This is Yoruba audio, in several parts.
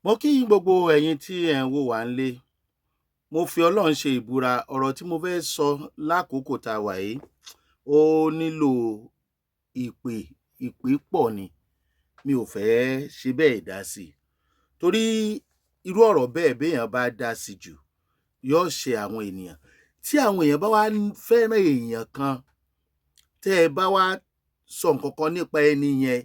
Mo kí yín gbogbo ẹ̀yin tí ẹ̀ ń wò wá ńlé. Mo fi Ọlọ́run ṣe ìbúra, ọ̀rọ̀ tí mo fẹ́ sọ lákòókò tá a wà yìí, ó nílò ìpè, ìpè pọ̀ ni. Mi ò fẹ́ ṣe bẹ́ẹ̀ dá sí i. Torí irú ọ̀rọ̀ bẹ́ẹ̀ béèyàn bá dá sí jù, yóò ṣe àwọn ènìyàn. Tí àwọn èèyàn bá wá fẹ́ràn èèyàn kan, tẹ́ ẹ bá wá sọ nǹkan kan nípa ẹni yẹn,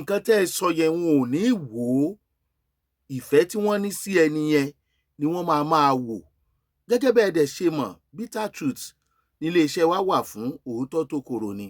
nǹkan tẹ́ ẹ sọ yẹn wọn ò ní wò ó. Ìfẹ́ tí wọ́n ní sí ẹni yẹn ni wọ́n máa wò. Gẹ́gẹ́ bẹ́ẹ̀ dẹ̀ ṣe mọ̀, Bitter Truth nílé iṣẹ́ wa wà fún òótọ́ tó korò ni.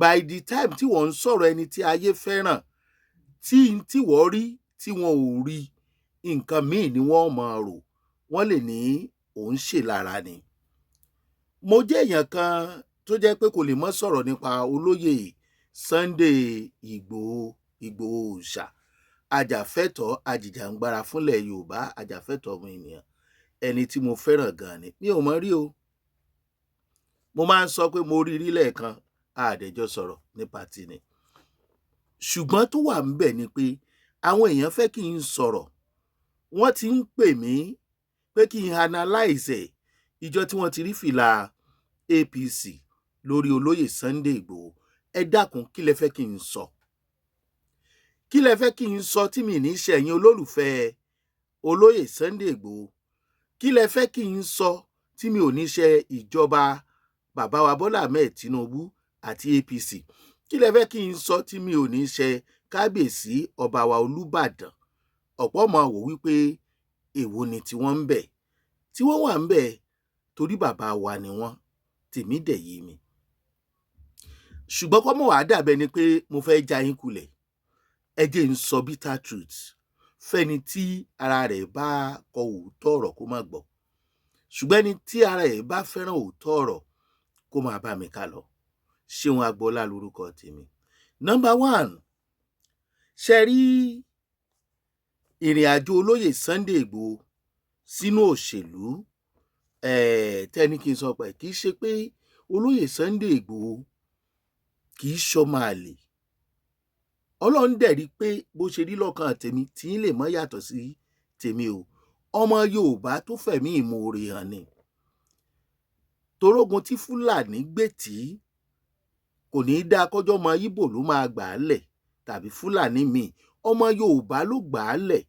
By the time tí wọ́n ń sọ̀rọ̀ ẹni tí ayé fẹ́ràn, tí wọ́n rí tí wọn ò rí, nǹkan míì ni wọ́n máa rò. Wọ́n lè ní òun ṣèlára ni. Mo jẹ́ èèyàn kan tó jẹ́ pé kò lè mọ́ sọ̀rọ̀ nípa olóyè Sunday Ìgbòho Òòṣà, ajàfẹ́tọ̀ọ́ ajìjàǹgbara fúnlẹ̀ Yorùbá, ajàfẹ́tọ̀ọ́ ọmọ ènìyàn, ẹni tí mo fẹ́ràn gan ni. Mi ò mọ̀ rí o. Mo máa ń sọ pé mo rí lẹ́ẹ̀kan, àdẹ̀jọ sọ̀rọ̀ nípa tini. Ṣùgbọ́n tó wà ńbẹ̀ ni pé àwọn èèyàn fẹ́ kí n sọ̀rọ̀. Wọ́n ti ń pè mí pé kí n analyze ẹ̀. Ìjọ tí wọ́n ti rí fìlà APC lórí olóyè Sunday Ìgbòho. Ẹ dákun, kí lẹ fẹ́ kí n sọ? Kí lẹ fẹ́ kí n sọ tí mi ní ṣẹ̀yìn olólùfẹ́ olóyè Sunday Ìgbòho? Kí lẹ fẹ́ kí n sọ tí mi ò ní ṣe ìjọba bàbá wa Bọ́lá Ahmed Tinubu àti APC? Kí lẹ fẹ́ kí n sọ tí mi ò ní ṣe kábíyèsí ọba wa Olúbàdàn? Ọ̀pọ̀ máa wò wípé èwo ni tí wọ́n ń bẹ̀. Tí wọ́n wà ń bẹ̀ torí bàbá wa ni wọ́n, tèmi dẹ̀ yé mi. Ṣùgbọ́n kọ́ mọ̀ wá dàbẹ́ ni pé mo fẹ́ já yín kulẹ̀. Ẹ jẹ́ n sọ Bitter Truth fẹ́ni tí ara rẹ̀ bá kọ òótọ́ ọ̀rọ̀ kó má gbọ́. Ṣùgbọ́n ẹni tí ara rẹ̀ bá fẹ́ràn òótọ́ ọ̀rọ̀ kó máa bá mi ká lọ. Ṣeun Agboola lórúkọ tèmi. Number 1, ṣe rí ìrìn àjò olóyè Sunday Ìgbòho sínú òṣèlú, tẹ́ni kí n sọ pé kì í ṣe pé olóyè Sunday Ìgbòho kì í ṣọmọ àlè. Ọlọ́run dẹ̀ rí pé bó ṣe rí lọ́kàn tèmi tí ń lè mọ́ yàtọ̀ sí tèmi o. Ọmọ Yorùbá tó fẹ̀mí ìmoore hàn ni. Torógun tí Fúlàní gbé tí kò ní í dá kọjọ́ ọmọ Ìgbò ló máa gbà á lẹ̀ tàbí Fúlàní míì. Ọmọ Yorùbá ló gbà á lẹ̀.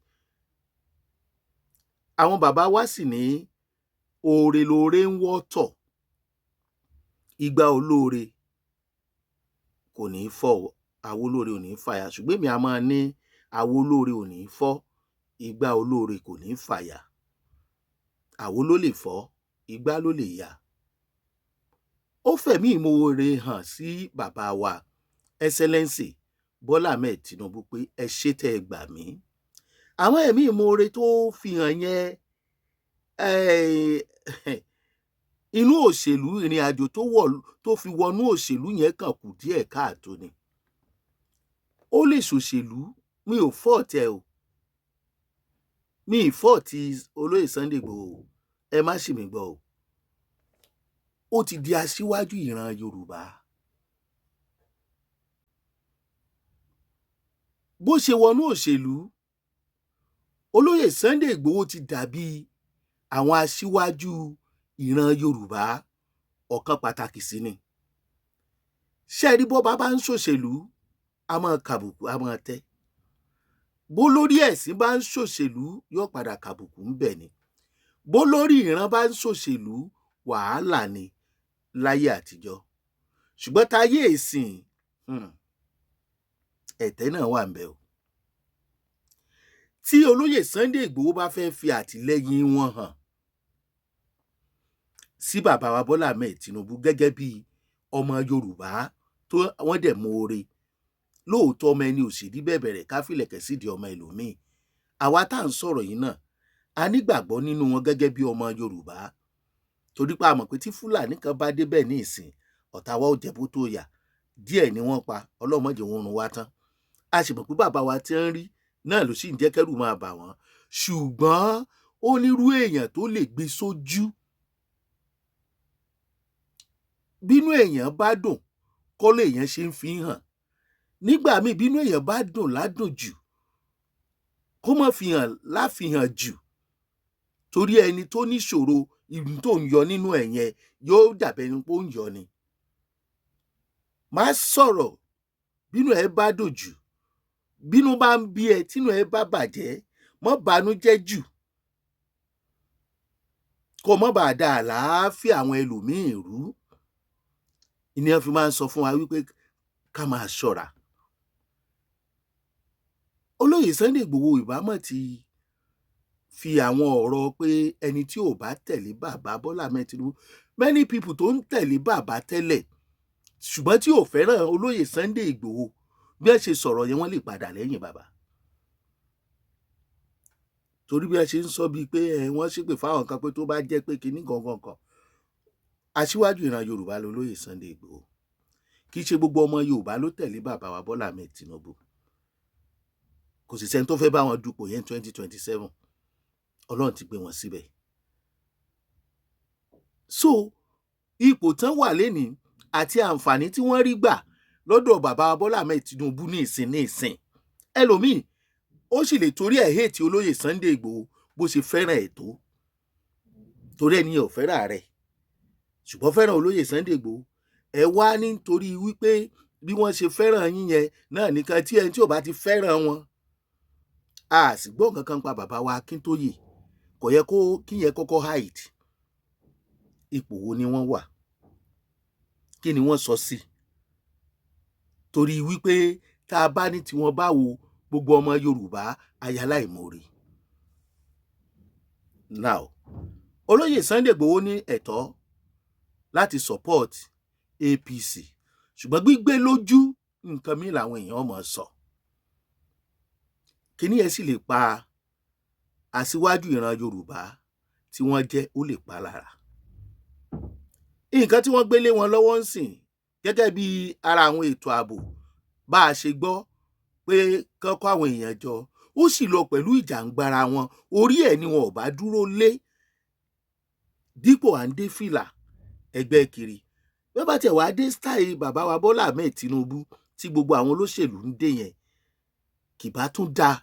Àwọn bàbá wa sì ní oore lóore ń wọ́tọ̀. Ìgbà olóore kò ní í fọ́, àwo olóore ò ní í fàya. Ṣùgbọ́n èmi a máa ní àwo olóore ò ní í fọ́, ìgbà olóore kò ní í fàya. Àwo ló lè fọ́, ìgbà ló lè ya. Ó fẹ̀mí ìmoore hàn sí bàbá wa Excellency Bọ́lá Ahmed Tinubu pé ẹ ṣé tẹ́ ẹ gbà mí. Àwọn ẹ̀mí ìmoore tó fi hàn yẹn, inú òṣèlú, ìrìn àjò tó fi wọnú òṣèlú yẹn kàn kù díẹ̀ káàtó ni. Ó lè ṣòṣèlú, mi ò fọ́ọ̀tì ẹ o. Mi ì fọ́ọ̀tì olóyè Sunday Ìgbòho, ẹ má ṣì mí gbọ́ o. Ó ti di aṣíwájú ìran Yorùbá. Bó ṣe wọnú òṣèlú, olóyè Sunday Ìgbòho ti dàbí àwọn aṣíwájú ìran Yorùbá ọ̀kan pàtàkì sí ni. Ṣé ẹ rí bó bá ń ṣòṣèlú, a máa kàbùkù, a máa tẹ́. Bó lórí ẹ̀sìn bá ń ṣòṣèlú, yóò padà kàbùkù ń bẹ̀ ni. Bó lórí ìran bá ń ṣòṣèlú, wàhálà ni láyé àtijọ́. Ṣùgbọ́n táyé ìsìn, ẹ̀tẹ́ náà wà ń bẹ̀ o. Tí olóyè Sunday Ìgbòho bá fẹ́ fi àtìlẹ́yìn wọn hàn sí bàbá wa Bọ́lá Ahmed Tinubu gẹ́gẹ́ bí ọmọ Yorùbá tó wọ́n dẹ̀ moore, lóòótọ́ ọmọ ẹni òṣèlú bẹ̀bẹ̀rẹ̀ ká fìlẹ̀kẹ̀ sídìí ọmọ ẹlòmíì. Àwa tá à ń sọ̀rọ̀ yìí náà, a nígbàgbọ́ nínú wọn gẹ́gẹ́ bí ọmọ Yorùbá. Torí pé a mọ̀ pé tí Fúlàní kan bá débẹ̀ ní ìsìn, ọ̀tá wa ó jẹ̀bú tó yà. Díẹ̀ ni wọ́n pa, Ọlọ́run má jẹ́ wọn run wá tán. A sì mọ̀ pé bàbá wa tí ń rí náà ló sì ń jẹ́ kẹ́rù máa bà wọ́n. Ṣùgbọ́n ó nírú èèyàn tó lè gbé sójú. Bínú èèyàn bá dùn, kọ́ lèèyàn ṣe ń fi hàn. Nígbà míì bínú èèyàn bá dùn ládùn jù, kó kó má fi hàn láfihàn jù, torí ẹni tó níṣòro ìlú tó ń yọ nínú ẹ̀ yẹn yóò dàbẹ̀ ni pé ó ń yọ ni. Má sọ̀rọ̀ bínú ẹ bá dòjù, bínú bá ń bí ẹ, tínú ẹ bá bàjẹ́, má banújẹ́ jù, kó má bàa da àlàáfíà àwọn ẹlòmíín rú. Ìyẹn fi máa ń sọ fún wa wípé ká máa ṣọ́ra. Olóyè Sunday Igboho ìbámọ̀ ti fi àwọn ọ̀rọ̀ pé ẹni tí ò bá tẹ̀lé bàbá Bọ́lá Ahmed Tinubu, many people tó ń tẹ̀lé bàbá tẹ́lẹ̀ ṣùgbọ́n tí ò fẹ́ràn olóyè Sunday Igboho, bí ẹ ṣe sọ̀rọ̀ yẹn wọ́n lè padà lẹ́yìn bàbá. Torí bí ẹ ṣe ń sọ bíi pé wọ́n ṣépè fáwọn kan pé tó bá jẹ́ pé kinní gangan kan. Aṣíwájú ìran Yorùbá lolóyè Sunday Igboho. Kì í ṣe gbogbo ọmọ Yorùbá ló tẹ̀lé bàbá wa Bọ́lá Ahmed Tinubu. Kò sì sẹ́ni tó fẹ́ bá wọn dupò yẹn 2027. Ọlọ́run ti gbé wọn síbẹ̀. So ipò tán wà lénìí àti àǹfààní tí wọ́n rí gbà lọ́dọ̀ bàbá Bọ́lá Ahmed Tinubu ní ìsìn ẹlòmíì ó sì lè torí ẹ̀ hate olóyè Sunday Igboho bó ṣe fẹ́ràn ẹ̀ tó, torí ẹni ò fẹ́ràn rẹ̀ ṣùgbọ́n fẹ́ràn olóyè Sunday Igboho. Ẹ wá nítorí wípé bí wọ́n ṣe fẹ́ràn yín yẹn náà nìkan tí ẹni tí ò bá ti fẹ́ràn wọn. A sì gbọ́ nǹkan kan pa bàbá wa Akíntóyè, kò yẹ kí yẹn kọ́kọ́ hide. Ipò wo ni wọ́n wà? Kí ni wọ́n sọ sí? Torí wípé tá a bá ní tiwọn báwo, gbogbo ọmọ Yorùbá ayaláìmoore. Now, olóyè Sunday Igboho ní ẹ̀tọ́ láti support APC, ṣùgbọ́n gbígbé lójú nǹkan mi làwọn èèyàn mọ̀ sọ. Kíní ẹ sì lè pa aṣíwájú ìran Yorùbá tí wọ́n jẹ́, ó lè pa lára. Nǹkan tí wọ́n gbé lé wọn lọ́wọ́ ń sìn gẹ́gẹ́ bí ara àwọn ètò ààbò, bá a ṣe gbọ́ pé kán kó àwọn èèyàn jọ, ó sì lọ pẹ̀lú ìjàǹgbara wọn, orí ẹ̀ ni wọn ò bá dúró lé. Dípò à ń dé fìlà ẹgbẹ́ kiri, bí bá tiẹ̀ wá dé style bàbá wa Bọ́lá Ahmed Tinubu tí gbogbo àwọn olóṣèlú ń dé yẹn, kì bá tún dáa.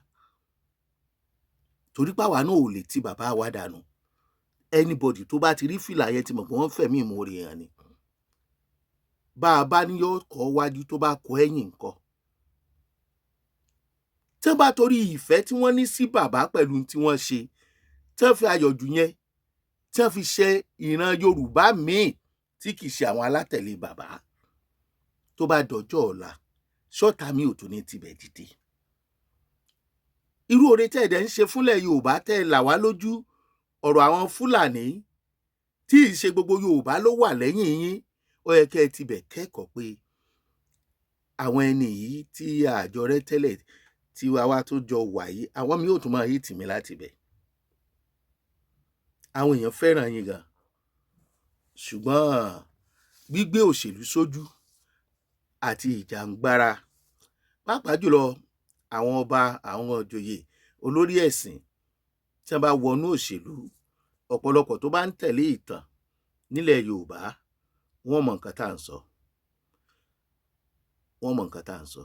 Torí páwa náà ò lè ti bàbá wa dànù. Anybody tó bá ti rí fìlà yẹn ti mọ̀ pé wọ́n fẹ̀mí ìmoore hàn ni. Bá a bá ní yóò kọ́ wájú tó bá kọ́ ẹ̀yìn nǹkan. Tí wọ́n bá torí ìfẹ́ tí wọ́n ní sí bàbá pẹ̀lú tí wọ́n ṣe, tí wọ́n fi àyọ̀jù yẹn, tí wọ́n fi ṣe ìran Yorùbá míì tí kì í ṣe àwọn alátẹ̀lé bàbá, tó bá dọjọ́ ọ̀la, ṣọ́ta mi ò tún ní tibẹ̀ dìde. Irú oore tẹ́ ẹ̀dẹ̀ ń ṣe fúnlẹ̀ Yorùbá tẹ́ ẹ là wá lójú, ọ̀rọ̀ àwọn Fúlàní tí ì ṣe gbogbo Yorùbá ló wà lẹ́yìn yín, ó yẹ kẹ́ ẹ tibẹ̀ kẹ́kọ̀ọ́ pé àwọn ẹni yìí tí àjọ rẹ tẹ́lẹ̀ tí wàá tó jọ wà yìí, àwọn mi ò tún máa hate mi láti bẹ̀. Àwọn èèyàn fẹ́ràn yín gan, ṣùgbọ́n gbígbé òṣèlú sójú àti ìjàǹgbara, pàápàá jùlọ àwọn ọba, àwọn òjòyè, olórí ẹ̀sìn tí wọ́n bá wọnú òṣèlú, ọ̀pọ̀lọpọ̀ tó bá ń tẹ̀lé ìtàn nílẹ̀ Yorùbá, wọ́n mọ nǹkan tá à ń sọ. Wọ́n mọ nǹkan tá à ń sọ.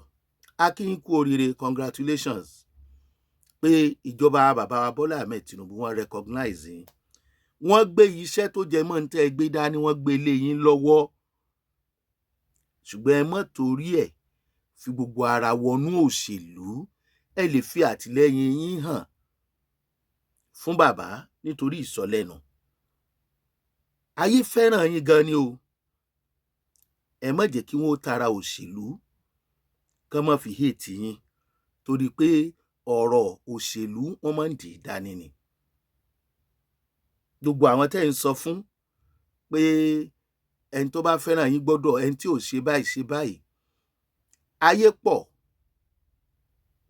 A kí yín kú oríire, congratulations pé ìjọba bàbá wa Bọ́lá Ahmed Tinubu wọ́n recognize yín. Wọ́n gbé iṣẹ́ tó jẹ mọ́ ní tẹ́ ẹ gbé dání, wọ́n gbé lé yín lọ́wọ́. Ṣùgbọ́n ẹ mọ́ torí ẹ̀ fi gbogbo ara wọnú òṣèlú. Ẹ lè fi àtìlẹ́yìn yín hàn fún bàbá nítorí ìsọlẹ́nu. Ayé fẹ́ràn yín gan ni o. Ẹ má jẹ́ kí wọ́n tara òṣèlú kán má fi hate yín, torí pé ọ̀rọ̀ òṣèlú wọ́n máa ń dì í dání ni. Gbogbo àwọn tẹ́ ń sọ fún pé ẹni tó bá fẹ́ràn yín gbọ́dọ̀, ẹni tí ò ṣe báyìí. Ayé pọ̀,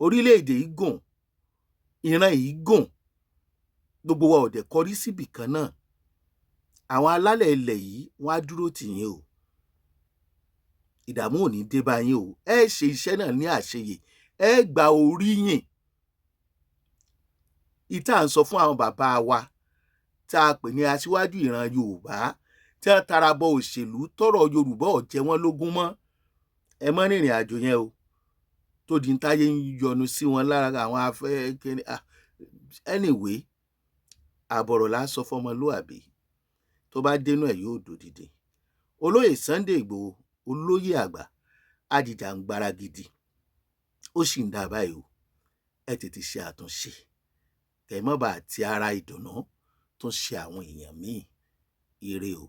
orílẹ̀-èdè yìí gùn, ìran yìí gùn, gbogbo wa ò dẹ̀ kọrí síbì kan náà. Àwọn alálẹ̀ ilẹ̀ yìí wọ́n á dúró tì yín o. Ìdààmú ò ní dé bá yín o. Ẹ ṣe iṣẹ́ náà ní àṣeyè, ẹ gba oríyìn. Ìta ń sọ fún àwọn bàbá wa tá a pè ní aṣíwájú ìran Yorùbá, tí wọ́n tara bọ òṣèlú tọ́rọ̀ Yorùbá ò jẹ wọ́n lógún mọ́. Ẹ má rìnrìn àjò yẹn o. tó di ń táyé ń yọnu sí wọn lára àwọn afẹ́ kíní. Anyway, àbọ̀rọ̀ là á sọ fọmọlúàbí, tó bá dénú ẹ̀ yóò dòdìdì. Olóyè Sunday Ìgbòho, olóyè àgbà, ajìjàǹgbara gidi, ó sì ń dá báyìí o. Ẹ tètè ṣe àtúnṣe, kẹ́ má bàa ti ara ìdùnnú tó ṣe àwọn èèyàn míì. Ire o.